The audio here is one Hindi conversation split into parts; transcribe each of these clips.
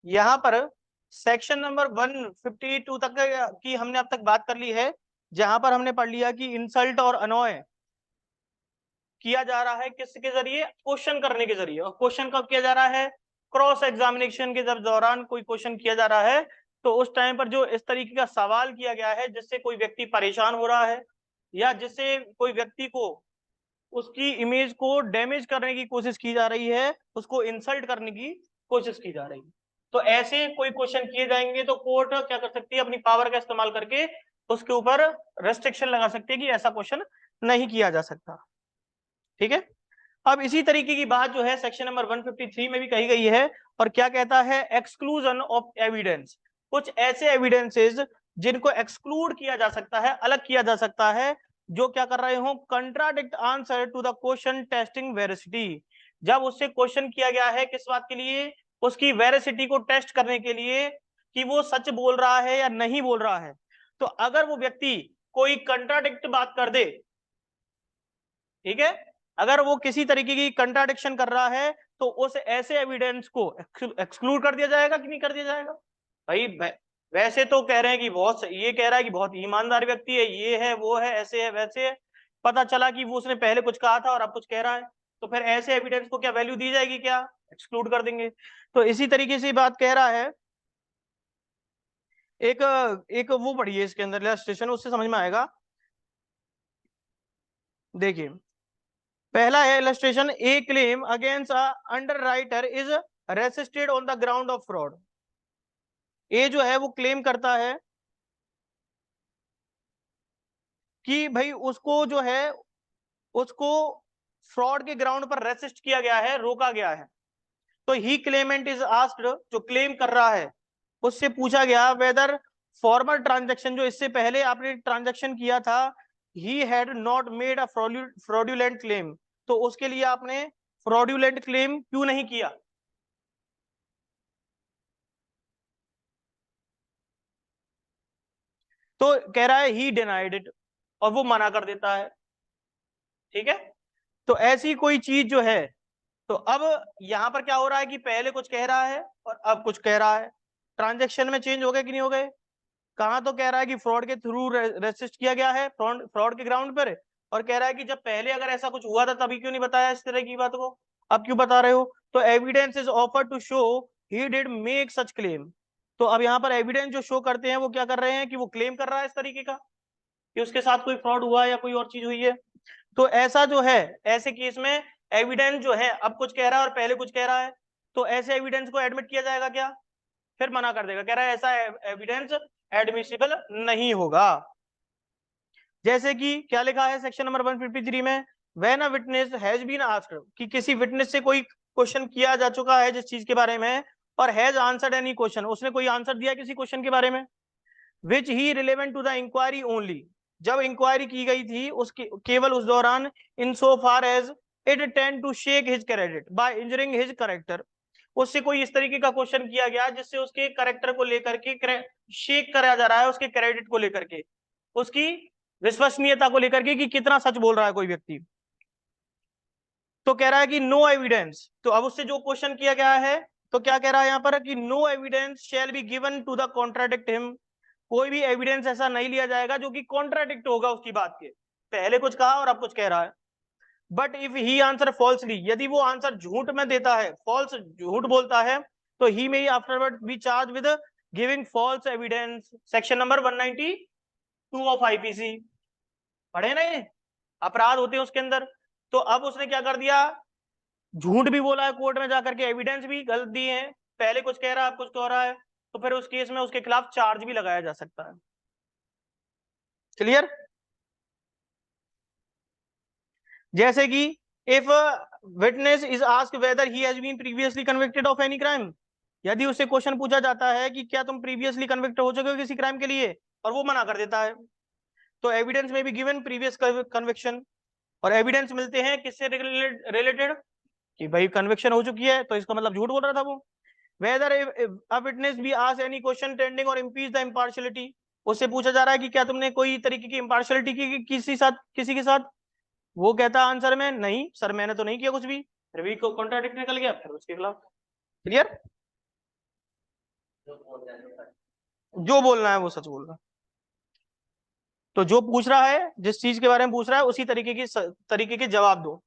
यहाँ पर सेक्शन नंबर 152 तक की हमने अब तक बात कर ली है, जहां पर हमने पढ़ लिया कि इंसल्ट और अनॉय किया जा रहा है किसके जरिए, क्वेश्चन करने के जरिए। और क्वेश्चन कब किया जा रहा है, क्रॉस एग्जामिनेशन के जब दौरान कोई क्वेश्चन किया जा रहा है, तो उस टाइम पर जो इस तरीके का सवाल किया गया है जिससे कोई व्यक्ति परेशान हो रहा है, या जिससे कोई व्यक्ति को उसकी इमेज को डैमेज करने की कोशिश की जा रही है, उसको इंसल्ट करने की कोशिश की जा रही है, तो ऐसे कोई क्वेश्चन किए जाएंगे तो कोर्ट क्या कर सकती है, अपनी पावर का इस्तेमाल करके उसके ऊपर रेस्ट्रिक्शन लगा सकती है कि ऐसा क्वेश्चन नहीं किया जा सकता। ठीक है। अब इसी तरीके की बात जो है सेक्शन नंबर 153 में भी कही गई है, और क्या कहता है, एक्सक्लूजन ऑफ एविडेंस। कुछ ऐसे एविडेंसेस जिनको एक्सक्लूड किया जा सकता है, अलग किया जा सकता है, जो क्या कर रहे हो, contradict answer to the question testing veracity. जब उससे क्वेश्चन किया गया है किस बात के लिए, उसकी वेरिसिटी को टेस्ट करने के लिए कि वो सच बोल रहा है या नहीं बोल रहा है, तो अगर वो व्यक्ति कोई कंट्राडिक्ट बात कर दे, ठीक है, अगर वो किसी तरीके की कंट्राडिक्शन कर रहा है, तो उस ऐसे एविडेंस को एक्सक्लूड कर दिया जाएगा कि नहीं कर दिया जाएगा। भाई वैसे तो कह रहे हैं कि बहुत, ये कह रहा है कि बहुत ईमानदार व्यक्ति है, ये है वो है ऐसे है वैसे है, पता चला कि वो उसने पहले कुछ कहा था और अब कुछ कह रहा है, तो फिर ऐसे एविडेंस को क्या वैल्यू दी जाएगी, क्या एक्सक्लूड कर देंगे। तो इसी तरीके से बात कह रहा है, एक एक वो पढ़िए इसके अंदर इलस्ट्रेशन, उससे समझ में आएगा। देखिए, पहला है illustration, a claim against a underwriter is resisted on the ground of fraud. A जो है वो क्लेम करता है कि भाई उसको जो है, उसको फ्रॉड के ग्राउंड पर रेसिस्ट किया गया है, रोका गया है। तो ही क्लेमेंट इज आस्क्ड, जो क्लेम कर रहा है उससे पूछा गया, वेदर फॉर्मर ट्रांजेक्शन, जो इससे पहले आपने ट्रांजेक्शन किया था, he had not made a fraudulent claim, तो उसके लिए आपने फ्रॉड्यूलेंट क्लेम क्यों नहीं किया। तो कह रहा है ही डिनाइड इट, और वो मना कर देता है। ठीक है। तो ऐसी कोई चीज जो है, तो अब यहां पर क्या हो रहा है कि पहले कुछ कह रहा है और अब कुछ कह रहा है, ट्रांजेक्शन में चेंज हो गए कि नहीं हो गए। कहां तो कह रहा है कि फ्रॉड के थ्रू रेसिस्ट किया गया है, फ्रॉड के ग्राउंड पर, और कह रहा है कि जब पहले अगर ऐसा कुछ हुआ था तभी क्यों नहीं बताया इस तरह की बात को, अब क्यों बता रहे हो। तो evidence is offer to show he did make such claim. तो अब यहाँ पर एविडेंस जो शो करते हैं वो क्या कर रहे हैं कि वो क्लेम कर रहा है इस तरीके का कि उसके साथ कोई फ्रॉड हुआ है या कोई और चीज हुई है। तो ऐसा जो है, ऐसे केस में एविडेंस जो है अब कुछ कह रहा है और पहले कुछ कह रहा है, तो ऐसे एविडेंस को एडमिट किया जाएगा क्या, फिर मना कर देगा, कह रहा है ऐसा एविडेंस एडमिसिबल नहीं होगा। जैसे कि क्या लिखा है सेक्शन नंबर 153 में, when a witness has been asked, कि किसी विटनेस से कोई क्वेश्चन किया जा चुका है जिस चीज के बारे में, और हैज आंसर्ड एनी क्वेश्चन, उसने कोई आंसर दिया किसी क्वेश्चन के बारे में, which he relevant to the inquiry only, जब इंक्वायरी की गई थी उसके केवल उस दौरान, in so far as it tend to shake his credit by injuring his character, उससे कोई इस तरीके का क्वेश्चन किया गया जिससे उसके करेक्टर को लेकर के शेक करा जा रहा है, उसके क्रेडिट को लेकर के, उसकी विश्वसनीयता को लेकर के कि कितना सच बोल रहा है कोई व्यक्ति। तो कह रहा है कि नो एविडेंस, तो अब उससे जो क्वेश्चन किया गया है, तो क्या कह रहा है यहाँ पर कि no evidence shall be given to the contradict him, कोई भी एविडेंस ऐसा नहीं लिया जाएगा जो कि कॉन्ट्राडिक्ट होगा उसकी बात के, पहले कुछ कहा और अब कुछ कह रहा है। But if he answer falsely, यदि वो आंसर झूठ में देता है, फॉल्स झूठ बोलता है, तो he may afterward be charge with giving false evidence, section number 192 of IPC. पढ़े ना ये, अपराध होते हैं उसके अंदर। तो अब उसने क्या कर दिया, झूठ भी बोला है कोर्ट में जाकर के, एविडेंस भी गलत दिए हैं, पहले कुछ कह रहा है अब कुछ कह रहा है, तो फिर उस केस में उसके खिलाफ चार्ज भी लगाया जा सकता है। क्लियर। जैसे कि if witness is asked whether he has been previously convicted of any crime, यदि उससे क्वेश्चन पूछा जाता है कि क्या तुम प्रीवियसली कन्विक्ट हो चुके हो किसी क्राइम के लिए, और वो मना कर देता है, तो एविडेंस में भी गिवन प्रीवियस कन्विक्शन, और एविडेंस मिलते हैं किससे रिलेटेड, कि भाई कन्विक्शन हो चुकी है, तो इसका मतलब झूठ बोल रहा था वो। Weather a witness be asked any question tending और इम्पीच द इम्पार्शियलिटी, उससे पूछा जा रहा है कि क्या तुमने कोई तरीके की इम्पार्शियलिटी की किसी के साथ, वो कहता आंसर में नहीं सर मैंने तो नहीं किया कुछ भी, फिर भी कॉन्ट्राडिक्ट निकल गया, फिर उसके खिलाफ। क्लियर। जो बोलना है वो सच बोल रहा है। तो जो पूछ रहा है, जिस चीज के बारे में पूछ रहा है, उसी तरीके के जवाब दो।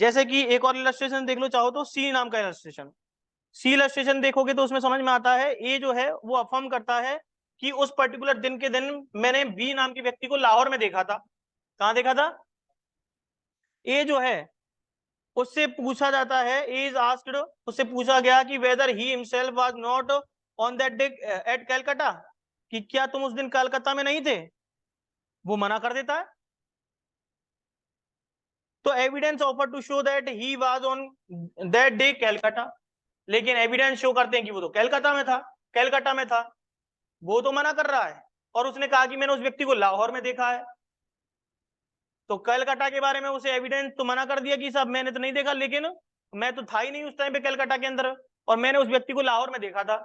जैसे कि एक और इलस्ट्रेशन देख लो चाहो तो, सी नाम का इलस्ट्रेशन। सी इलस्ट्रेशन देखोगे तो उसमें समझ में आता है, ए जो है वो अफर्म करता है कि उस पर्टिकुलर दिन के दिन मैंने बी नाम के व्यक्ति को लाहौर में देखा था। कहाँ देखा था? ए जो है उससे पूछा जाता है, ए इज आस्क्ड, उससे पूछा गया कि weather he himself was not on that day at Calcutta, कि क्या तुम उस दिन कलकत्ता में नहीं थे? वो मना कर देता है। तो evidence offer to show that he was on that day Calcutta, लेकिन एविडेंस शो करते हैं कि वो तो कैलकाता में था, कैलकाटा में था। वो तो मना कर रहा है और उसने कहा कि मैंने उस व्यक्ति को लाहौर में देखा है। तो कलकत्ता के बारे में उसे एविडेंस तो मना कर दिया कि साहब मैंने तो नहीं देखा, लेकिन मैं तो था ही नहीं उस टाइम पे कलकत्ता के अंदर, और मैंने उस व्यक्ति को लाहौर में देखा था।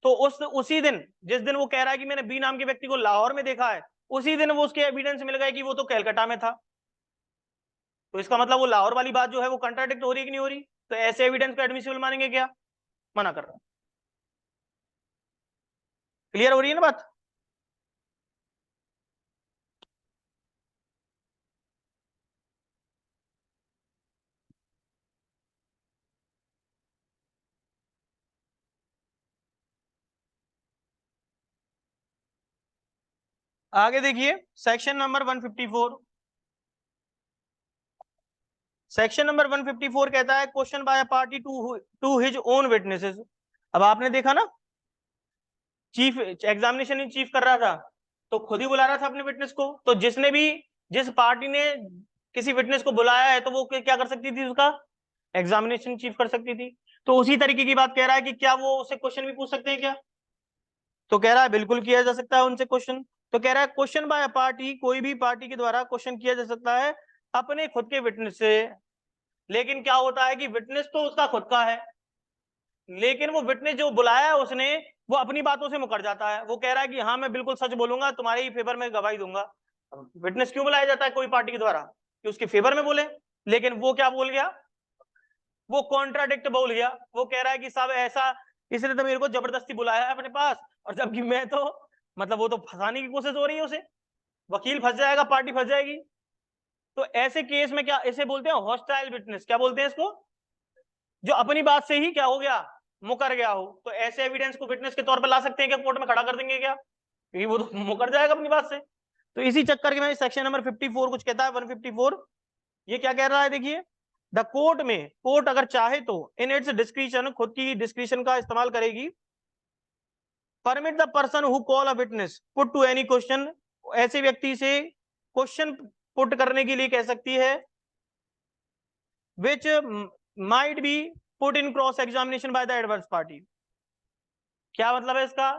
तो उसी दिन, जिस दिन वो कह रहा है कि मैंने बी नाम के व्यक्ति को लाहौर में देखा है, उसी दिन वो उसके एविडेंस मिल गए कि वो तो कलकत्ता में था। तो इसका मतलब वो लाहौर वाली बात जो है वो कंट्राडिक्ट हो रही है कि नहीं हो रही? तो ऐसे एविडेंस को एडमिसिबल मानेंगे क्या? मना कर रहा है। क्लियर हो रही है ना बात? आगे देखिए सेक्शन नंबर 154। सेक्शन नंबर 154 कहता है question by a party to his own witnesses. अब आपने देखा ना, चीफ एग्जामिनेशन इन चीफ कर रहा था तो खुद ही बुला रहा था अपने विटनेस को। तो जिसने भी, जिस पार्टी ने किसी विटनेस को बुलाया है तो वो क्या कर सकती थी? उसका एग्जामिनेशन चीफ कर सकती थी। तो उसी तरीके की बात कह रहा है कि क्या वो उससे क्वेश्चन भी पूछ सकते हैं क्या? तो कह रहा है बिल्कुल किया जा सकता है उनसे क्वेश्चन। तो कह रहा है क्वेश्चन बाय पार्टी, कोई भी पार्टी के द्वारा क्वेश्चन किया जा सकता है अपने खुद के विटनेस से। लेकिन क्या होता है कि विटनेस तो उसका खुद का है, लेकिन वो विटनेस जो बुलाया है उसने, वो अपनी बातों से मुकर जाता है। वो कह रहा है कि हाँ मैं बिल्कुल सच बोलूंगा, तुम्हारे ही फेवर में गवाही दूंगा। विटनेस क्यों बुलाया जाता है कोई पार्टी के द्वारा? कि उसके फेवर में बोले। लेकिन वो क्या बोल गया? वो कॉन्ट्राडिक्ट बोल गया। वो कह रहा है कि साहब ऐसा, इसने तो मेरे को जबरदस्ती बुलाया है अपने पास, और जबकि मैं तो, मतलब वो तो फंसाने की कोशिश हो रही है उसे, वकील फंस जाएगा, पार्टी फंस जाएगी। तो ऐसे केस में क्या इसे बोलते हैं? Hostile witness. क्या बोलते हैं इसको? जो अपनी बात से ही क्या हो गया? मुकर गया हो। तो ऐसे एविडेंस को विटनेस के तौर पर ला सकते हैं क्या? कोर्ट में खड़ा कर देंगे क्या? क्योंकि वो तो मुकर जाएगा अपनी बात से। तो इसी चक्कर के में सेक्शन नंबर 54 कुछ कहता है, 154। ये क्या कह रहा है देखिए, द कोर्ट में, कोर्ट अगर चाहे तो इन इट्स डिस्क्रिशन, खुद की डिस्क्रिशन का इस्तेमाल करेगी, permit the person who call a witness put to any question, ऐसे व्यक्ति से क्वेश्चन पुट करने के लिए कह सकती है, which might be put in cross examination by the adverse party. क्या मतलब है इसका?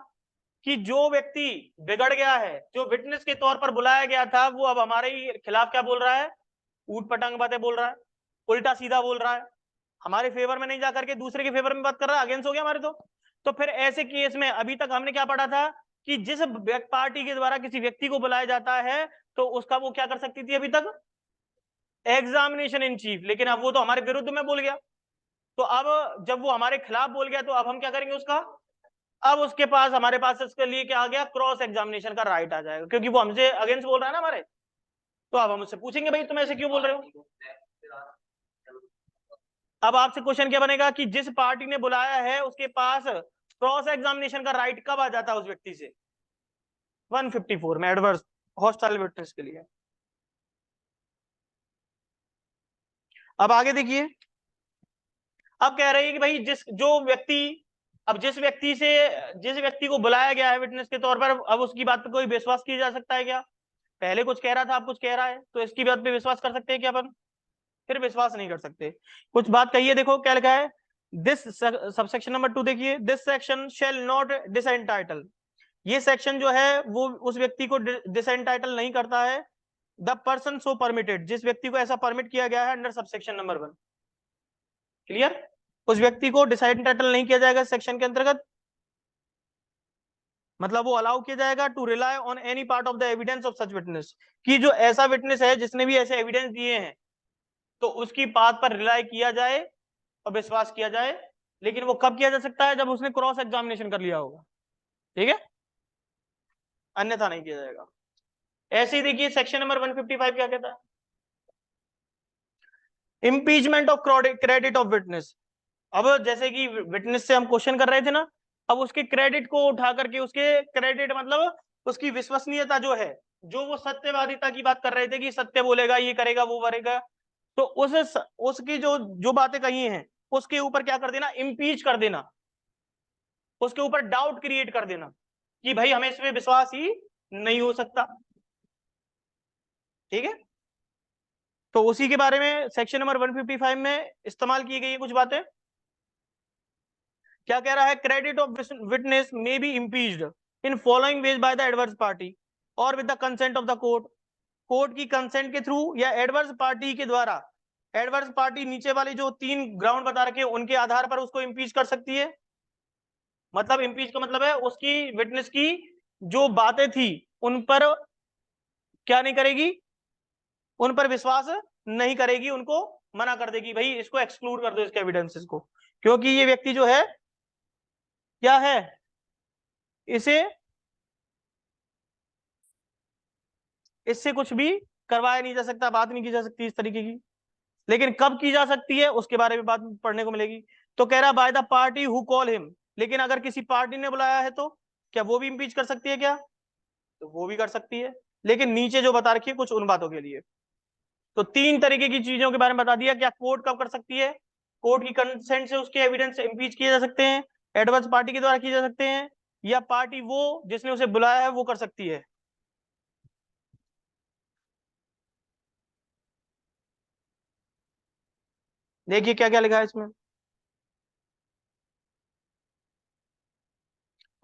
कि जो व्यक्ति बिगड़ गया है, जो विटनेस के तौर पर बुलाया गया था, वो अब हमारे ही खिलाफ क्या बोल रहा है? ऊट पटांग बातें बोल रहा है, उल्टा सीधा बोल रहा है, हमारे फेवर में नहीं जाकर के दूसरे के फेवर में बात कर रहा है, अगेंस्ट हो गया हमारे। तो फिर ऐसे केस में अभी तक हमने क्या पढ़ा था कि जिस पार्टी के द्वारा किसी व्यक्ति को बुलाया जाता है तो उसका वो क्या कर सकती थी अभी तक? Examination in chief. लेकिन अब वो तो हमारे विरुद्ध में बोल गया, तो अब जब वो हमारे खिलाफ बोल गया तो अब हम क्या करेंगे उसका? अब उसके पास, हमारे पास इसके लिए क्या आ गया? क्रॉस एग्जामिनेशन का राइट आ जाएगा, क्योंकि वो हमसे अगेंस्ट बोल रहा है ना हमारे। तो अब हम उससे पूछेंगे भाई तुम ऐसे क्यों बोल रहे हो? अब आपसे क्वेश्चन क्या बनेगा कि जिस पार्टी ने बुलाया है उसके पास क्रॉस एग्जामिनेशन का राइट कब आ जाता है उस व्यक्ति से? 154 में, एडवर्स हॉस्टाइल विटनेस के लिए। अब आगे देखिए, अब कह रही है कि भाई जो व्यक्ति, अब जिस व्यक्ति को बुलाया गया है विटनेस के तौर पर, अब उसकी बात पे कोई विश्वास किया जा सकता है क्या? पहले कुछ कह रहा था, अब कुछ कह रहा है, तो इसकी बात पे विश्वास कर सकते हैं क्या अपन? फिर विश्वास नहीं कर सकते। कुछ बात कही है, देखो क्या लिखा है। दिस सबसेक्शन नंबर 2 देखिए, दिस सेक्शन शेल नॉट डिसएंटाइटल। ये सेक्शन जो है वो उस व्यक्ति को डिसएंटाइटल नहीं करता है। द पर्सन सो परमिटेड, जिस व्यक्ति को ऐसा परमिट किया गया है अंडर सबसेक्शन नंबर 1। क्लियर? उस व्यक्ति को डिसएंटाइटल नहीं किया जाएगा सेक्शन के अंतर्गत, मतलब वो अलाउ किया जाएगा to rely on any part of the evidence of such witness, कि जो ऐसा विटनेस है जिसने भी ऐसे एविडेंस दिए हैं तो उसकी बात पर रिलाई किया जाए और विश्वास किया जाए। लेकिन वो कब किया जा सकता है? जब उसने क्रॉस एग्जामिनेशन कर लिया होगा, ठीक है, अन्यथा नहीं किया जाएगा। ऐसे ही देखिए सेक्शन नंबर 155 क्या कहता है, impeachment of credit of witness. अब जैसे कि विटनेस से हम क्वेश्चन कर रहे थे ना, अब उसके क्रेडिट को उठा करके, उसके क्रेडिट मतलब उसकी विश्वसनीयता जो है, जो वो सत्यवादिता की बात कर रहे थे कि सत्य बोलेगा, ये करेगा, वो करेगा, तो उसकी जो जो बातें कही हैं उसके ऊपर क्या कर देना, इम्पीच कर देना, उसके ऊपर डाउट क्रिएट कर देना कि भाई हमें इसमें विश्वास ही नहीं हो सकता, ठीक है। तो उसी के बारे में सेक्शन नंबर 155 में इस्तेमाल की गई कुछ बातें। क्या कह रहा है, credit of witness may be impeached in following ways by the adverse party और with the consent of the court. Court की कंसेंट के थ्रू या एडवर्स पार्टी के द्वारा। एडवर्स पार्टी नीचे वाली जो 3 ग्राउंड बता रखे उनके आधार पर उसको इम्पीच कर सकती है। मतलब इम्पीच का मतलब है उसकी विटनेस की जो बातें थी उन पर क्या नहीं करेगी, उन पर विश्वास नहीं करेगी, उनको मना कर देगी, भाई इसको एक्सक्लूड कर दो इसके एविडेंसेस को, क्योंकि ये व्यक्ति जो है क्या है, इसे इससे कुछ भी करवाया नहीं जा सकता, बात नहीं की जा सकती इस तरीके की। लेकिन कब की जा सकती है उसके बारे में बात पढ़ने को मिलेगी। तो कह रहा by the party who call him, लेकिन अगर किसी पार्टी ने बुलाया है तो क्या वो भी इम्पीच कर सकती है क्या? तो वो भी कर सकती है, लेकिन नीचे जो बता रखी है कुछ उन बातों के लिए। तो 3 तरीके की चीजों के बारे में बता दिया। क्या कोर्ट कब कर सकती है, कोर्ट की कंसेंट से उसके एविडेंस इम्पीच किए जा सकते हैं, एडवर्स पार्टी के द्वारा किए जा सकते हैं, या पार्टी वो जिसने उसे बुलाया है वो कर सकती है। देखिए क्या क्या लिखा है इसमें।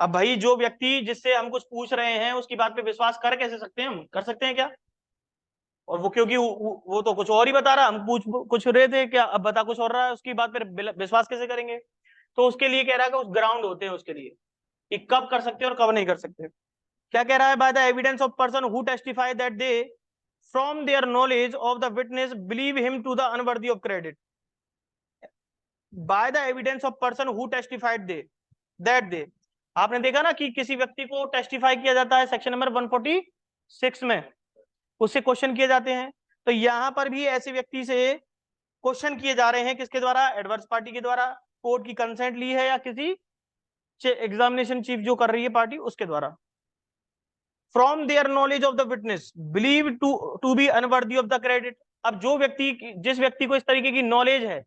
अब भाई जो व्यक्ति जिससे हम कुछ पूछ रहे हैं उसकी बात पे विश्वास कर कैसे सकते हैं, हम कर सकते हैं क्या? और वो क्योंकि वो तो कुछ और ही बता रहा, हम पूछ कुछ रहे थे क्या, अब बता कुछ और रहा है, उसकी बात पे विश्वास कैसे करेंगे? तो उसके लिए कह रहा है कि उस ग्राउंड होते हैं उसके लिए कि कब कर सकते हैं और कब नहीं कर सकते। क्या कह रहा है, by the evidence of person who testify that they from their knowledge of the witness believe him to the unworthy of credit. By the evidence of person who testified they that they, आपने देखा ना कि किसी व्यक्ति को टेस्टिफाई किया जाता है सेक्शन नंबर 146 में, उससे क्वेश्चन किए जाते हैं। तो यहां पर भी ऐसे व्यक्ति से क्वेश्चन किए जा रहे हैं, किसके द्वारा, एडवर्स पार्टी के द्वारा, कोर्ट की कंसेंट ली है या किसी एग्जामिनेशन चीफ जो कर रही है पार्टी उसके द्वारा। From their knowledge of the witness believe to be unworthy of the credit. अब जो व्यक्ति, जिस व्यक्ति को इस तरीके की नॉलेज है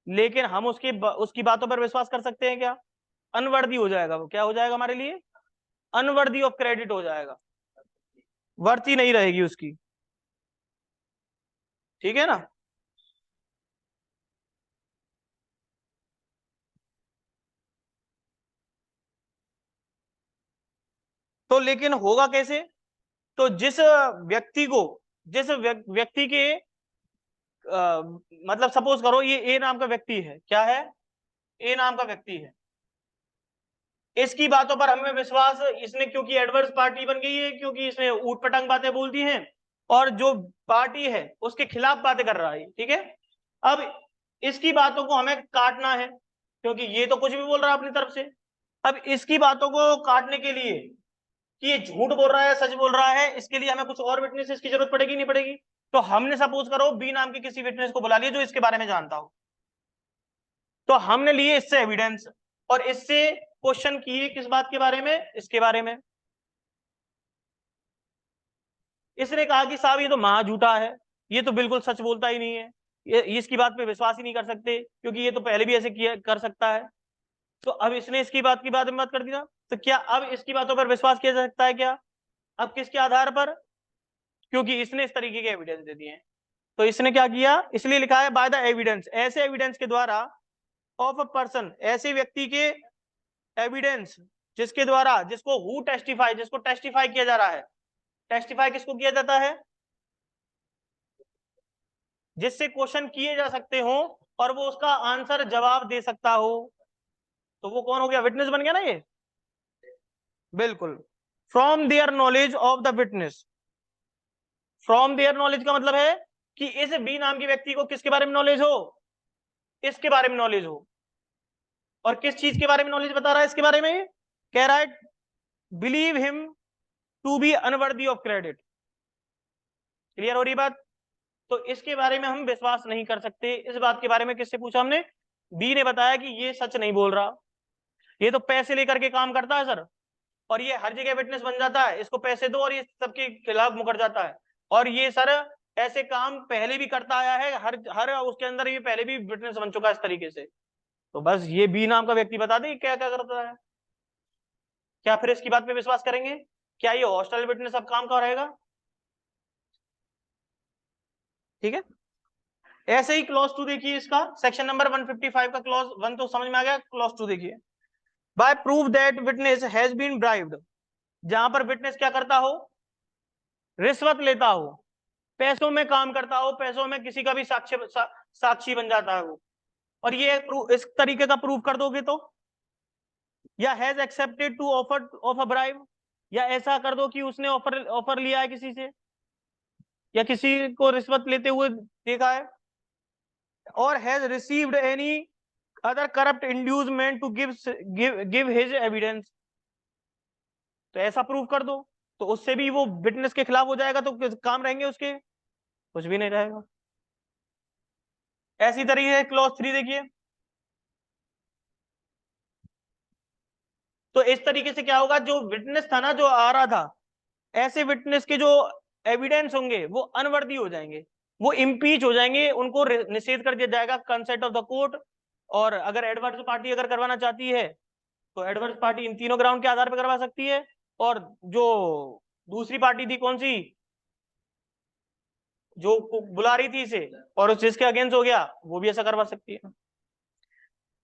लेकिन हम उसकी बातों पर विश्वास कर सकते हैं क्या? अनवर्दी हो जाएगा, वो क्या हो जाएगा हमारे लिए, अनवर्दी ऑफ क्रेडिट हो जाएगा, वर्ती नहीं रहेगी उसकी, ठीक है ना। तो लेकिन होगा कैसे? तो जिस व्यक्ति को, जिस व्यक्ति के मतलब सपोज करो ये ए नाम का व्यक्ति है, क्या है, ए नाम का व्यक्ति है, इसकी बातों पर हमें विश्वास, इसने क्योंकि एडवर्स पार्टी बन गई है, क्योंकि इसने ऊट पटांग बातें बोल दी हैं और जो पार्टी है उसके खिलाफ बातें कर रहा है, ठीक है। अब इसकी बातों को हमें काटना है क्योंकि ये तो कुछ भी बोल रहा है अपनी तरफ से। अब इसकी बातों को काटने के लिए कि ये झूठ बोल रहा है सच बोल रहा है, इसके लिए हमें कुछ और विटनेसेस की जरूरत पड़ेगी नहीं पड़ेगी? तो हमने सपोज करो बी नाम के किसी विटनेस को बुला लिया जो इसके बारे में जानता हो, तो हमने लिए इससे एविडेंस और इससे क्वेश्चन किए किस बात के बारे में, इसके बारे में। इसने कहा कि साहब ये तो महा झूठा है, ये तो बिल्कुल सच बोलता ही नहीं है, ये इसकी बात पे विश्वास ही नहीं कर सकते क्योंकि ये तो पहले भी ऐसे किया कर सकता है। तो अब इसने इसकी बात की बात कर दी ना, तो क्या अब इसकी बातों पर विश्वास किया जा सकता है क्या? अब किसके आधार पर? क्योंकि इसने इस तरीके के एविडेंस दे दिए हैं। तो इसने क्या किया, इसलिए लिखा है बाय द एविडेंस, ऐसे एविडेंस के द्वारा ऑफ अ पर्सन, ऐसे व्यक्ति के एविडेंस जिसके द्वारा, जिसको हु टेस्टिफाई, जिसको टेस्टिफाई किया जा रहा है। टेस्टिफाई किसको किया जाता है? जिससे क्वेश्चन किए जा सकते हो और वो उसका आंसर जवाब दे सकता हो, तो वो कौन हो गया, विटनेस बन गया ना ये, बिल्कुल। From their knowledge of the witness, from their knowledge का मतलब है कि इस बी नाम के व्यक्ति को किसके बारे में नॉलेज हो, इसके बारे में नॉलेज हो, और किस चीज के बारे में नॉलेज बता रहा है इसके बारे में? कह रहा है believe him to be unworthy of credit. Clear हो रही बात? तो इसके बारे में हम विश्वास नहीं कर सकते। इस बात के बारे में किससे पूछा हमने? बी ने बताया कि ये सच नहीं बोल रहा, ये तो पैसे लेकर के काम करता है सर, और ये हर जगह विटनेस बन जाता है, इसको पैसे दो और ये सबके खिलाफ मुकर जाता है, और ये सर ऐसे काम पहले भी करता आया है, हर हर उसके अंदर ये पहले भी विटनेस बन चुका है इस तरीके से। तो बस ये बी नाम का व्यक्ति बता दे क्या क्या करता है। क्या फिर इसकी बात पे विश्वास करेंगे? क्या ये हॉस्टल विटनेस अब काम का रहेगा? ठीक है। ऐसे ही क्लॉज 2 देखिए, इसका सेक्शन नंबर 155 का क्लॉज 1 तो समझ में आ गया, क्लॉज 2 देखिए। By prove that witness has been bribed, जहां पर विटनेस क्या करता हो? रिश्वत लेता हो, पैसों में काम करता हो, पैसों में किसी का भी साक्षी बन जाता है वो, और ये इस तरीके का प्रूफ कर दोगे तो, या has accepted to offer of a bribe, या ऐसा कर दो कि उसने ऑफर ऑफर लिया है किसी से, या किसी को रिश्वत लेते हुए देखा है, और has received any other corrupt inducement to give his evidence, तो ऐसा प्रूफ कर दो, तो उससे भी वो विटनेस के खिलाफ हो जाएगा, तो काम रहेंगे उसके? कुछ भी नहीं रहेगा। ऐसी तरीके क्लॉज 3 देखिए। तो इस तरीके से क्या होगा, जो विटनेस था ना जो आ रहा था, ऐसे विटनेस के जो एविडेंस होंगे वो अनवर्दी हो जाएंगे, वो इम्पीच हो जाएंगे, उनको निषेध कर दिया जाएगा कंसेंट ऑफ द कोर्ट। और अगर एडवर्स पार्टी अगर करवाना चाहती है तो एडवर्स पार्टी इन तीनों ग्राउंड के आधार पर करवा सकती है, और जो दूसरी पार्टी थी कौन सी, जो बुला रही थी इसे और उस जिसके अगेंस्ट हो गया, वो भी ऐसा करवा सकती है।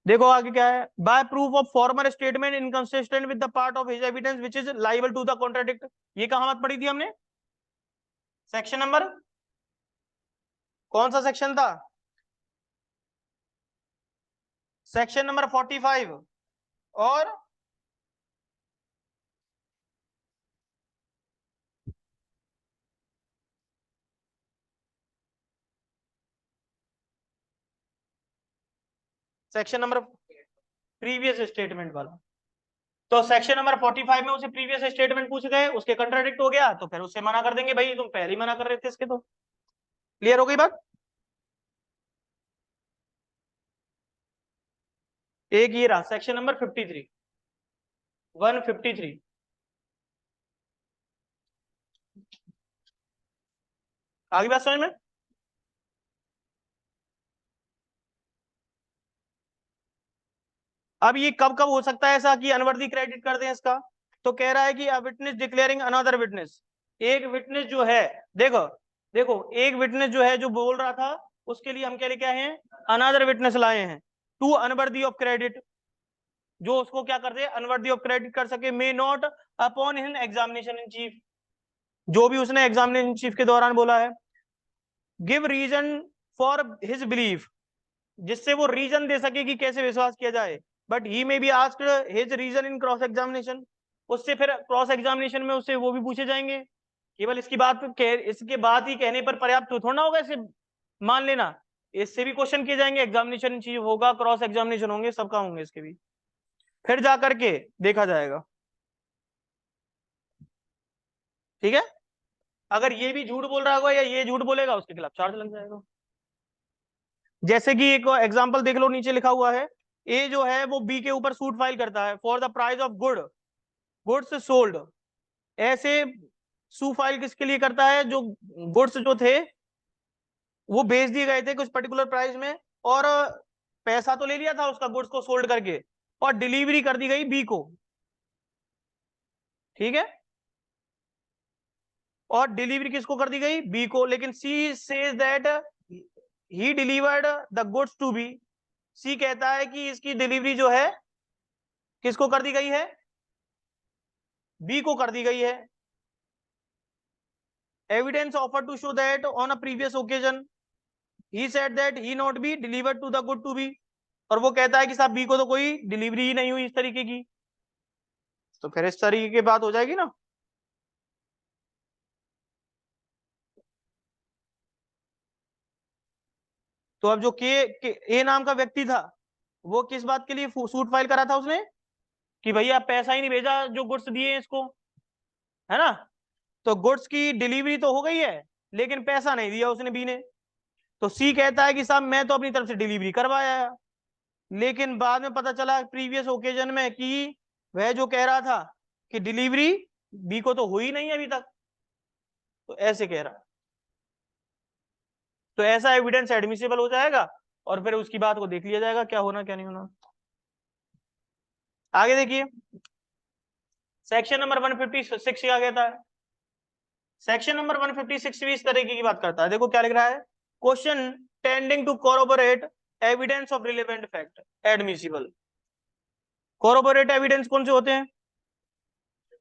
देखो आगे क्या है, by proof of former statement inconsistent with the part of his evidence which is liable to the contradict. ये कहां बात पढ़ी थी हमने? सेक्शन नंबर कौन सा सेक्शन था? सेक्शन नंबर 45 और सेक्शन नंबर प्रीवियस स्टेटमेंट वाला। तो सेक्शन नंबर 45 में उसे प्रीवियस स्टेटमेंट पूछ गए, उसके कंट्राडिक्ट हो गया तो फिर उससे मना कर देंगे, भाई तुम पहले ही मना कर रहे थे इसके। तो क्लियर हो गई बात? एक ये रहा सेक्शन नंबर 53, 153। आगे बात समझ में? अब ये कब कब हो सकता है ऐसा कि अनवर्दी क्रेडिट कर दें इसका? तो कह रहा है कि a witness declaring another witness, एक विटनेस जो है, देखो देखो एक विटनेस जो है जो बोल रहा था, उसके लिए हम क्या लेके आए हैं? अनदर विटनेस लाए हैं टू अनवर्दी ऑफ क्रेडिट, जो उसको क्या कर दे? अनवर्दी ऑफ क्रेडिट कर सके, may not upon in examination in chief, जो भी उसने एग्जामिनेशन चीफ के दौरान बोला है, give reason for his belief, जिससे वो रीजन दे सके कि कैसे विश्वास किया जाए, but he may be asked his reason in cross examination, उससे फिर क्रॉस एग्जामिनेशन में उससे वो भी पूछे जाएंगे। केवल इसके बात ही कहने पर पर्याप्त थोड़ा ना होगा इसे मान लेना, इससे भी क्वेश्चन किए जाएंगे, एग्जामिनेशन चीज होगा, क्रॉस एग्जामिनेशन होंगे, सबका होंगे इसके भी, फिर जा करके देखा जाएगा। ठीक है। अगर ये भी झूठ बोल रहा होगा या ये झूठ बोलेगा, उसके खिलाफ चार्ज लग जाएगा। जैसे कि एक एग्जांपल देख लो, नीचे लिखा हुआ है, ए जो है वो बी के ऊपर सूट फाइल करता है for the price of goods sold. ऐसे सू फाइल किसके लिए करता है? जो गुड्स जो थे वो बेच दिए गए थे कुछ पर्टिकुलर प्राइस में, और पैसा तो ले लिया था उसका गुड्स को सोल्ड करके, और डिलीवरी कर दी गई बी को। ठीक है। और डिलीवरी किसको कर दी गई? बी को, लेकिन C says that he delivered the goods to B, C कहता है कि इसकी डिलीवरी जो है किसको कर दी गई है? बी को कर दी गई है। Evidence offer to show that on a previous occasion he said that he not be delivered to the good to be, और वो कहता है कि साहब बी को तो कोई डिलीवरी ही नहीं हुई इस तरीके की, तो फिर इस तरीके की बात हो जाएगी ना। तो अब जो के ए नाम का व्यक्ति था, वो किस बात के लिए सूट फाइल करा था उसने कि भैया पैसा ही नहीं भेजा जो गुड्स दिए हैं इसको, है ना। तो गुड्स की डिलीवरी तो हो गई है लेकिन पैसा नहीं दिया उसने बी ने। तो सी कहता है कि साहब मैं तो अपनी तरफ से डिलीवरी करवाया, लेकिन बाद में पता चला प्रीवियस ओकेजन में कि वह जो कह रहा था कि डिलीवरी बी को तो हुई नहीं अभी तक, तो ऐसे कह रहा। तो ऐसा एविडेंस एडमिसिबल हो जाएगा और फिर उसकी बात को देख लिया जाएगा क्या होना क्या नहीं होना। आगे देखिए सेक्शन नंबर 156 क्या कहता है। सेक्शन नंबर 156 भी इस तरीके की बात करता है। देखो क्या लिख रहा है, question tending to corroborate evidence of relevant fact admissible. Corroborate evidence कौन से होते हैं,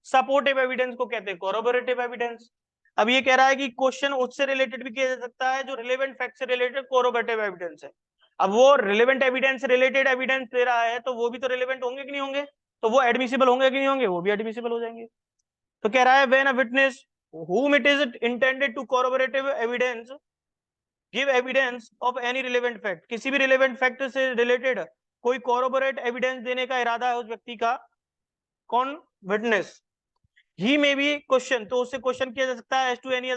सपोर्टिव एविडेंस को कहते हैं कोरोबोरेटिव एविडेंस। अब ये कह रहा है कि क्वेश्चन उससे रिलेटेड भी किया जा सकता है जो रिलेवेंट फैक्ट से रिलेटेड कोरोबोरेटिव एविडेंस है। अब वो रिलेवेंट एविडेंस रिलेटेड एविडेंस दे रहा है तो वो भी तो रिलेवेंट होंगे कि नहीं होंगे, तो वो एडमिसिबल होंगे कि नहीं होंगे, वो भी एडमिसिबल हो जाएंगे। तो कह रहा है when a witness whom it is intended to corroborative evidence give evidence of any relevant fact, किसी भी relevant fact से related कोई corroborate evidence देने का इरादा है उस व्यक्ति का, कौन, witness, he may be question, तो उससे क्वेश्चन किया जा सकता है as to any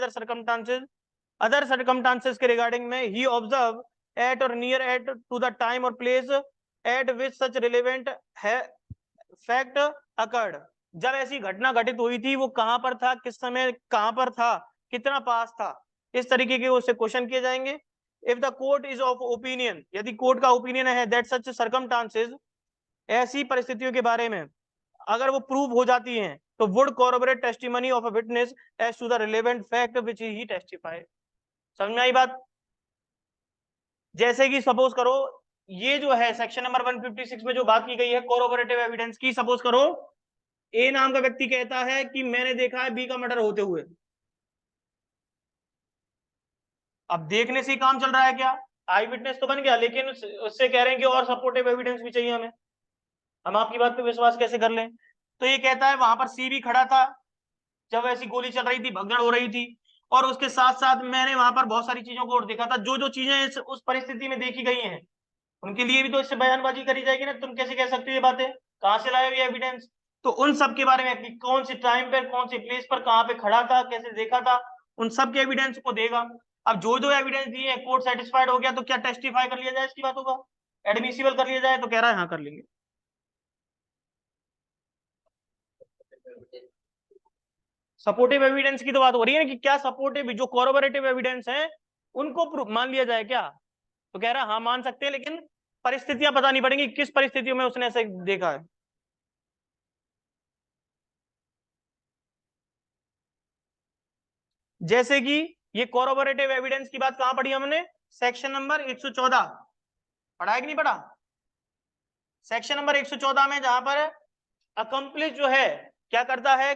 other circumstances के रिगार्डिंग में he observe at or near at to the time or place at which such relevant fact occurred, जब ऐसी घटना घटित हुई थी वो कहां पर था, किस समय कहां पर था, कितना पास था, इस तरीके के उससे क्वेश्चन किए जाएंगे। If the court is of opinion, यदि कोर्ट का ओपिनियन है दैट सच सर्कमस्टांसेस, ऐसी परिस्थितियों के बारे में अगर वो प्रूव हो जाती हैं तो would corroborate testimony of a witness as to the relevant fact which he testify. समझ में आई बात। जैसे कि सपोज करो ये जो है सेक्शन नंबर 156 में जो बात की गई है कोरोबोरेटिव एविडेंस की, सपोज करो ए नाम का व्यक्ति कहता है कि मैंने देखा है बी का मर्डर होते हुए। अब देखने से ही काम चल रहा है क्या, आई विटनेस तो बन गया, लेकिन उससे कह रहे हैं कि और सपोर्टिव एविडेंस भी चाहिए हमें, हम आपकी बात पे विश्वास कैसे कर लें। तो ये कहता है वहां पर सी भी खड़ा था जब ऐसी गोली चल रही थी, भगदड़ हो रही थी, और उसके साथ साथ मैंने वहां पर बहुत सारी चीजों को और देखा था, जो जो चीजें उस परिस्थिति में देखी गई हैं उनके लिए भी तो इससे बयानबाजी करी जाएगी ना, तुम कैसे कह सकते हो ये बातें, कहाँ से लाए हो ये एविडेंस। तो उन सब के बारे में कि कौन सी टाइम पर कौन सी प्लेस पर कहाँ पे खड़ा था, कैसे देखा था, उन सब के एविडेंस को देगा। अब जो जो एविडेंस दिए कोर्ट सेटिस्फाइड हो गया तो क्या टेस्टिफाई कर लिया जाए इसकी बातों का, एडमिसिबल कर लिया जाए, तो कह रहा है हाँ कर लेंगे। सपोर्टिव एविडेंस की तो बात हो रही है ना कि क्या सपोर्टिव जो कोरोबोरेटिव एविडेंस है उनको मान लिया जाए क्या, तो कह रहा है हाँ मान सकते हैं, लेकिन परिस्थितियां बतानी पड़ेंगी किस परिस्थितियों में उसने ऐसे देखा है। जैसे कि ये कोरोबोरेटिव एविडेंस की बात कहां पढ़ी हमने, सेक्शन नंबर 114 पढ़ा है कि नहीं पढ़ा, सेक्शन नंबर 114 में, जहां पर अकम्प्लिस जो है क्या करता है,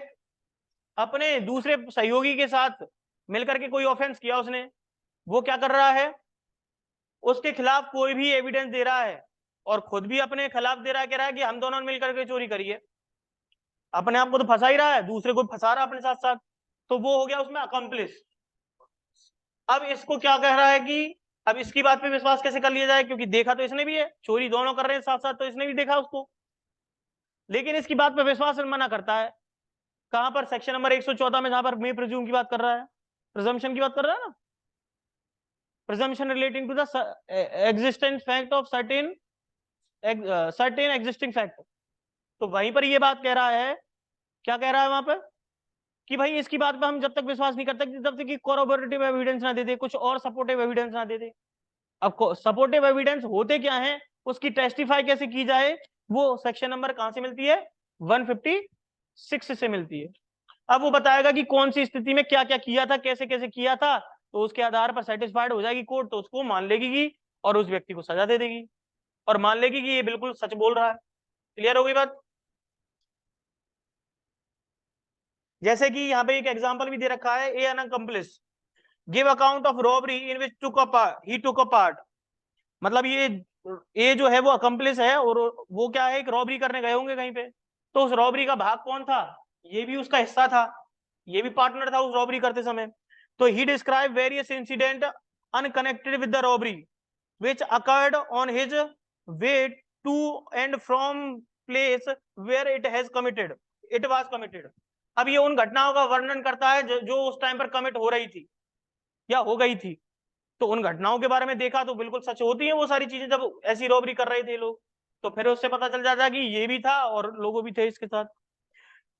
अपने दूसरे सहयोगी के साथ मिलकर के कोई ऑफेंस किया उसने, वो क्या कर रहा है, उसके खिलाफ कोई भी एविडेंस दे रहा है और खुद भी अपने खिलाफ दे रहा है, कह रहा है कि हम दोनों ने मिलकर के चोरी करी है, अपने आप को तो फंसा ही रहा है, दूसरे को फंसा रहा है अपने साथ साथ, तो वो हो गया उसमें अकम्प्लिस। अब इसको क्या कह रहा है कि अब इसकी बात पे विश्वास कैसे कर लिया जाए, क्योंकि देखा तो इसने भी है, चोरी दोनों कर रहे हैं साथ साथ, तो इसने भी देखा उसको, लेकिन इसकी बात पे विश्वास मना करता है। कहां पर, सेक्शन नंबर 114 में, जहां पर मे प्रिज्यूम की बात कर रहा है, प्रिजम्पशन की बात कर रहा है ना, presumption relating to the existence fact of certain existing fact. तो वहीं पर ये बात कह रहा है, क्या कह रहा है वहां पर, कि भाई इसकी बात पे हम जब तक विश्वास नहीं करते जब तक कि कोरोबोरेटिव एविडेंस ना दे दे, कुछ और सपोर्टिव एविडेंस ना दे दे। अब सपोर्टिव एविडेंस होते क्या है, उसकी टेस्टिफाई कैसे की जाए, वो सेक्शन नंबर कहां से मिलती है, 156 से मिलती है। अब वो बताएगा कि कौन सी स्थिति में क्या क्या किया था, कैसे कैसे किया था, तो उसके आधार पर सेटिस्फाइड हो जाएगी कोर्ट, तो उसको मान लेगी और उस व्यक्ति को सजा दे देगी और मान लेगी कि ये बिल्कुल सच बोल रहा है। क्लियर हो गई बात। जैसे कि यहाँ पे एक एग्जांपल भी दे रखा है, an accomplice give account of robbery in which he took a part, मतलब ये जो है वो अकम्प्लिस है और वो क्या है, एक रॉबरी करने गए होंगे कहीं पे, तो उस रॉबरी का भाग कौन था, ये भी उसका हिस्सा था, ये भी पार्टनर था उस रॉबरी करते समय। तो he describe various incident unconnected with the robbery which occurred on his way to and from place where it was committed. अब ये उन घटनाओं का वर्णन करता है जो उस टाइम पर कमिट हो रही थी या हो गई थी। तो उन घटनाओं के बारे में देखा तो बिल्कुल सच होती है वो सारी चीजें, जब ऐसी रॉबरी कर रहे थे लोग। तो फिर उससे पता चल जाता है कि ये भी था और लोगों भी थे इसके साथ।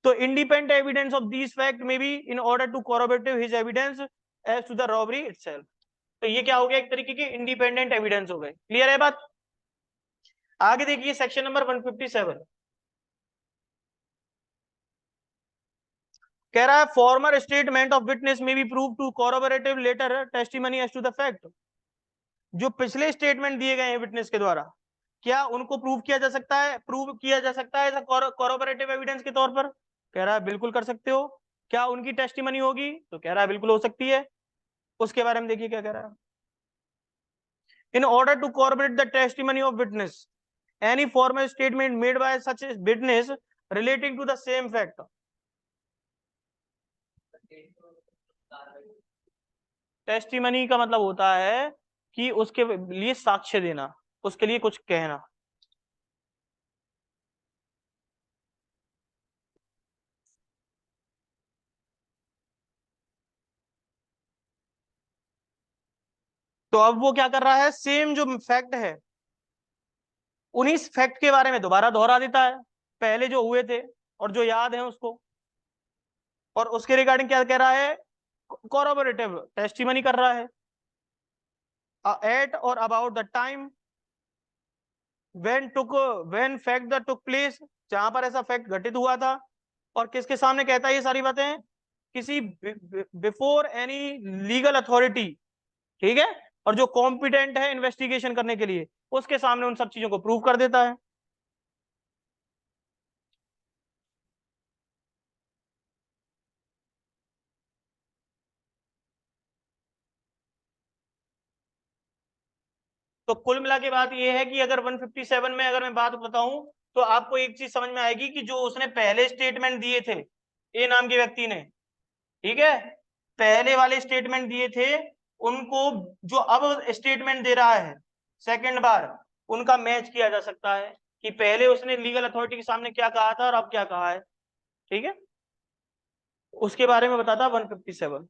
तो independent evidence of this fact may be in order to corroborative his evidence as to the robbery itself. तो ये क्या हो गया, एक तरीके की इंडिपेंडेंट एविडेंस हो गए। क्लियर है बात? आगे देखिए सेक्शन नंबर 157 कह रहा है former statement of witness may be prove to corroborative later testimony as to the fact. जो पिछले स्टेटमेंट दिए गए हैं विटनेस के द्वारा, क्या उनको प्रूव किया जा सकता है, प्रूव किया जा सकता है कोरोबोरेटिव एविडेंस के तौर पर? कह रहा है बिल्कुल कर सकते हो। क्या उनकी टेस्टिमनी होगी? तो कह रहा है बिल्कुल हो सकती है। उसके बारे में देखिए क्या कह रहा है। In order to corroborate the testimony of witness any formal statement made by such witness relating to the same fact. Testimony का मतलब होता है कि उसके लिए साक्ष्य देना, उसके लिए कुछ कहना। तो अब वो क्या कर रहा है, सेम जो फैक्ट है उन्हीं फैक्ट के बारे में दोबारा दोहरा देता है, पहले जो हुए थे और जो याद है उसको। और उसके रिगार्डिंग क्या कह रहा है, कोरोबोरेटिव टेस्टिमनी कर रहा है एट और about the time when fact the took place, जहां पर ऐसा फैक्ट घटित हुआ था। और किसके सामने कहता है ये सारी बातें? किसी बिफोर एनी लीगल अथॉरिटी, ठीक है, और जो कॉम्पिटेंट है इन्वेस्टिगेशन करने के लिए, उसके सामने उन सब चीजों को प्रूव कर देता है। तो कुल मिला के बात यह है कि अगर 157 में अगर मैं बात बताऊं तो आपको एक चीज समझ में आएगी कि जो उसने पहले स्टेटमेंट दिए थे ए नाम के व्यक्ति ने, ठीक है, पहले वाले स्टेटमेंट दिए थे, उनको जो अब स्टेटमेंट दे रहा है सेकंड बार, उनका मैच किया जा सकता है कि पहले उसने लीगल अथॉरिटी के सामने क्या कहा था और अब क्या कहा है। ठीक है, उसके बारे में बताता 157।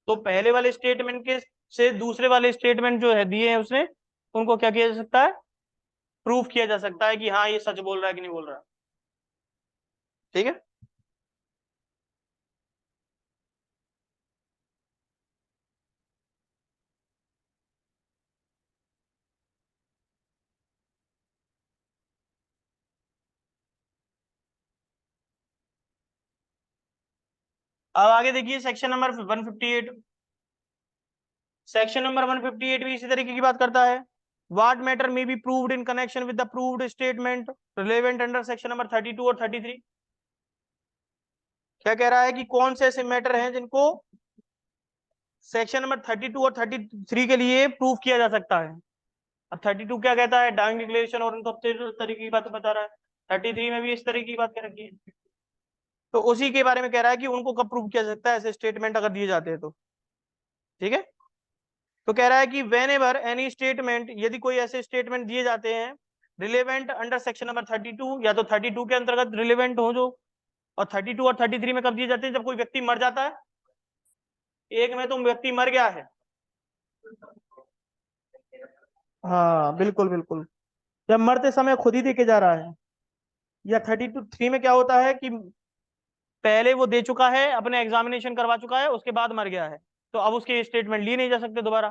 तो पहले वाले स्टेटमेंट के से दूसरे वाले स्टेटमेंट जो है दिए हैं उसने, उनको क्या किया जा सकता है, प्रूफ किया जा सकता है कि हाँ ये सच बोल रहा है कि नहीं बोल रहा है। ठीक है, अब आगे देखिए सेक्शन नंबर 158। सेक्शन नंबर 158 भी इसी तरीके की बात करता है। What matter may be proved in connection with the proved statement relevant under section number 32 और 33। क्या कह रहा है कि कौन से ऐसे मैटर हैं जिनको सेक्शन नंबर 32 और 33 के लिए प्रूव किया जा सकता है। अब 32 क्या कहता है, डाइंग डिक्लेरेशन और उनको तरीके की बात बता रहा है। 33 में भी इस तरीके की बात कर रखी है। तो उसी के बारे में कह रहा है कि उनको कब प्रूव किया जा सकता है ऐसे स्टेटमेंट अगर दिए जाते हैं तो। ठीक है, तो कह रहा है कि वेन एवर एनी स्टेटमेंट, यदि कोई ऐसे स्टेटमेंट दिए जाते हैं रिलेवेंट अंडर सेक्शन नंबर 32, या तो 32 के अंतर्गत रिलेवेंट हो जो, और 32 और 33 में कब दिए जाते हैं, जब कोई व्यक्ति मर जाता है। एक में तो व्यक्ति मर गया है, हाँ बिल्कुल बिल्कुल, जब मरते समय खुद ही देके जा रहा है। या 32 3 में क्या होता है कि पहले वो दे चुका है, अपने एग्जामिनेशन करवा चुका है, उसके बाद मर गया है, तो अब उसके स्टेटमेंट लिए नहीं जा सकते दोबारा।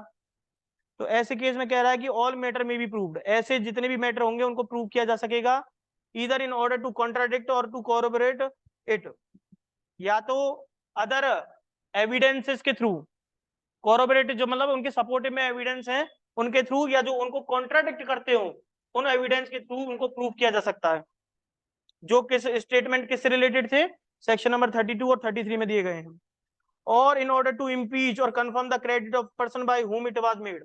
तो ऐसे केस में कह रहा है कि ऑल मैटर में बी प्रूव्ड, ऐसे जितने भी मैटर होंगे उनको प्रूव किया जा सकेगा, either in order to contradict और टू कोरोबोरेट इट, या तो अदर एविडेंसेस के थ्रू, कोरोबोरेट जो मतलब उनके सपोर्टिव में एविडेंस है उनके थ्रू, या जो उनको कॉन्ट्राडिक्ट करते हो उन एविडेंस के थ्रू उनको प्रूव किया जा सकता है। जो किस स्टेटमेंट किससे रिलेटेड थे, सेक्शन नंबर 32 और 33 में दिए गए हैं। और इन ऑर्डर टू इम्पीच और confirm the credit of person by whom it was made,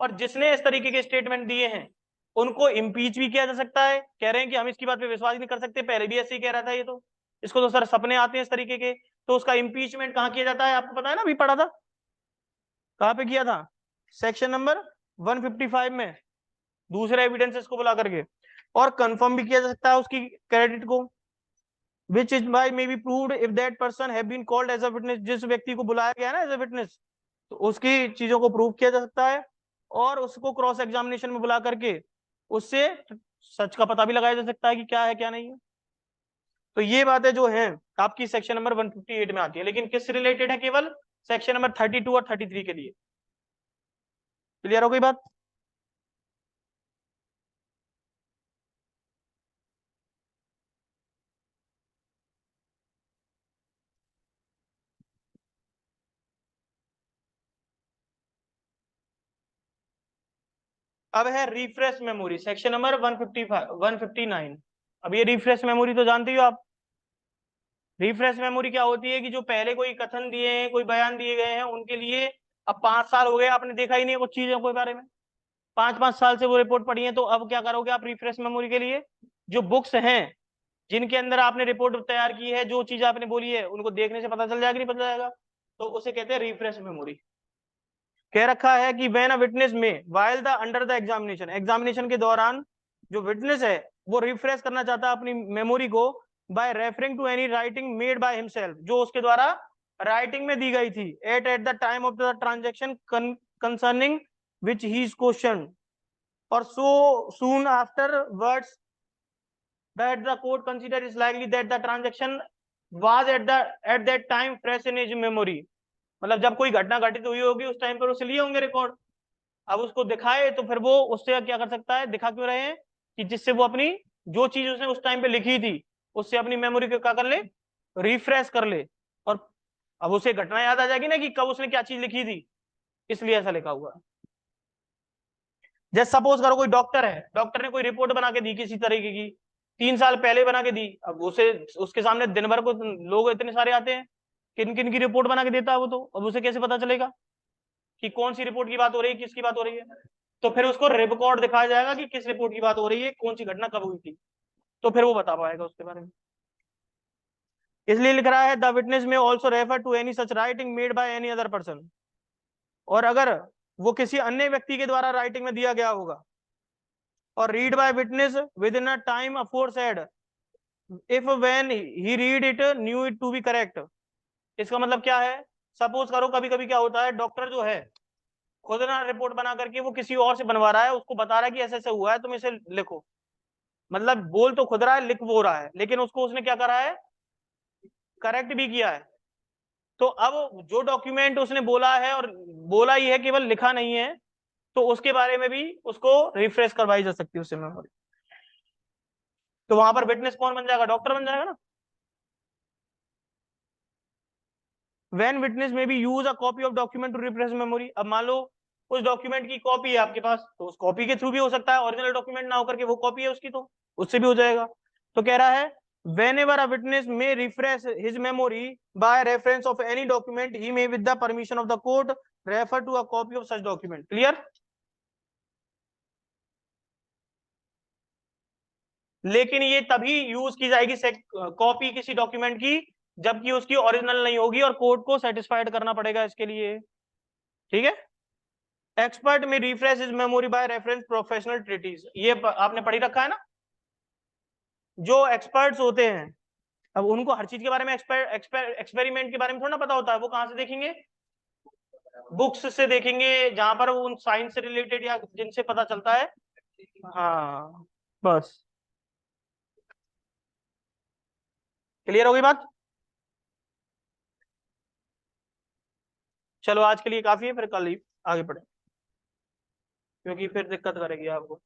और जिसने इस तरीके के स्टेटमेंट दिए हैं उनको इम्पीच भी किया जा सकता है। कह रहे हैं कि हम इसकी बात पे विश्वास नहीं कर सकते, पहले भी ऐसे ही कह रहा था ये, तो इसको तो सर सपने आते हैं इस तरीके के। तो उसका इम्पीचमेंट कहाँ किया जाता है आपको पता है ना, अभी पढ़ा था, कहाँ पे किया था, सेक्शन नंबर 155 में, दूसरे एविडेंसेस को बुला करके। और कंफर्म भी किया जा सकता है उसकी क्रेडिट को, which is by may be proved if that person have been called as a witness, जिस व्यक्ति को बुलाया गया है ना एज अ विटनेस, तो उसकी चीजों को प्रूव किया जा सकता है। और उसको क्रॉस एग्जामिनेशन में बुला करके उससे सच का पता भी लगाया जा सकता है कि क्या है क्या नहीं है। तो ये बातें जो है आपकी सेक्शन नंबर 158 में आती है, लेकिन किस रिलेटेड है, केवल सेक्शन नंबर 32 और 33 के लिए। क्लियर हो गई बात? अब है रिफ्रेश मेमोरी, सेक्शन नंबर 155 159। अब ये रिफ्रेश मेमोरी तो जानते ही हो आप। रिफ्रेश मेमोरी क्या होती है कि जो पहले कोई कथन दिए हैं, कोई बयान दिए गए हैं, उनके लिए अब 5 साल हो गए, आपने देखा ही नहीं है कुछ चीजों के बारे में, 5-5 साल से वो रिपोर्ट पढ़ी है, तो अब क्या करोगे आप रिफ्रेश मेमोरी के लिए, जो बुक्स हैं जिनके अंदर आपने रिपोर्ट तैयार की है, जो चीज आपने बोली है, उनको देखने से पता चल जाएगा नहीं पता जाएगा, तो उसे कहते हैं रिफ्रेश मेमोरी। कह रखा है कि व्हेन अ विटनेस में while the under the examination, examination के दौरान जो विटनेस है वो रिफ्रेश करना चाहता है अपनी मेमोरी को, by referring to any writing made by himself, जो उसके द्वारा राइटिंग में दी गई थी, at the time of the transaction concerning which he is question, और so soon afterwards that the court consider is likely that the transaction was at that time fresh in his memory, मतलब जब कोई घटना घटित हुई होगी उस टाइम पर उसे लिए होंगे रिकॉर्ड, अब उसको दिखाए तो फिर वो उससे क्या कर सकता है, दिखा क्यों रहे हैं कि जिससे वो अपनी जो चीज उसने उस टाइम पे लिखी थी उससे अपनी मेमोरी को क्या कर ले, रिफ्रेश कर ले, और अब उसे घटना याद आ जाएगी ना कि कब उसने क्या चीज लिखी थी, इसलिए ऐसा लिखा हुआ है। जैसे सपोज करो कोई डॉक्टर है, डॉक्टर ने कोई रिपोर्ट बना के दी किसी तरीके की, 3 साल पहले बना के दी, अब उसे उसके सामने दिन भर को लोग इतने सारे आते हैं, किन किन की रिपोर्ट बना के देता है वो, तो अब उसे कैसे पता चलेगा कि कौन सी रिपोर्ट की बात हो रही है, किसकी बात हो रही है, तो फिर उसको रिकॉर्ड दिखाया जाएगा कि किस रिपोर्ट की बात हो रही है, कौन सी घटना कब हुई थी, तो फिर वो बता पाएगा उसके बारे में। इसलिए लिख रहा है the witness may also refer to any such writing made by any other person, और अगर वो किसी अन्य व्यक्ति के द्वारा राइटिंग में दिया गया होगा, और read by witness with in a time aforesaid if when he read it knew it to be correct. इसका मतलब क्या है, सपोज करो कभी कभी क्या होता है, डॉक्टर जो है खुद ना रिपोर्ट बना करके वो किसी और से बनवा रहा है, उसको बता रहा है कि ऐसे ऐसे हुआ है तुम इसे लिखो, मतलब बोल तो खुद रहा है लिख वो रहा है, लेकिन उसको उसने क्या करा है, करेक्ट भी किया है। तो अब जो डॉक्यूमेंट उसने बोला है और बोला ही है, केवल लिखा नहीं है, तो उसके बारे में भी उसको रिफ्रेश करवाई जा सकती है उससे मेमोरी। तो वहां पर विटनेस कौन बन जाएगा, डॉक्टर बन जाएगा ना। व्हेन विटनेस में भी use a copy of document to refresh memory, अब मान लो उस डॉक्यूमेंट की कॉपी है आपके पास, तो उस कॉपी के थ्रू भी हो सकता है, ओरिजिनल डॉक्यूमेंट ना होकर के वो कॉपी है उसकी, तो उससे भी हो जाएगा। तो कह रहा है whenever a witness may refresh his memory by reference of any document he may with the permission of the court refer to a copy of such document। Clear? लेकिन ये तभी यूज की जाएगी कॉपी किसी डॉक्यूमेंट की जबकि उसकी ओरिजिनल नहीं होगी, और कोर्ट को सेटिस्फाइड करना पड़ेगा इसके लिए। ठीक है। Expert may refresh his memory by reference professional treatise, ये आपने पढ़ी रखा है ना। जो एक्सपर्ट्स होते हैं, अब उनको हर चीज के बारे में एक्सपेरिमेंट के बारे में थोड़ा ना पता होता है, वो कहां से देखेंगे, बुक्स से देखेंगे, जहां पर उन साइंस से रिलेटेड या जिनसे पता चलता है। हाँ, बस। क्लियर हो गई बात? चलो आज के लिए काफी है, फिर कल ही आगे बढ़े, क्योंकि फिर दिक्कत करेगी आपको।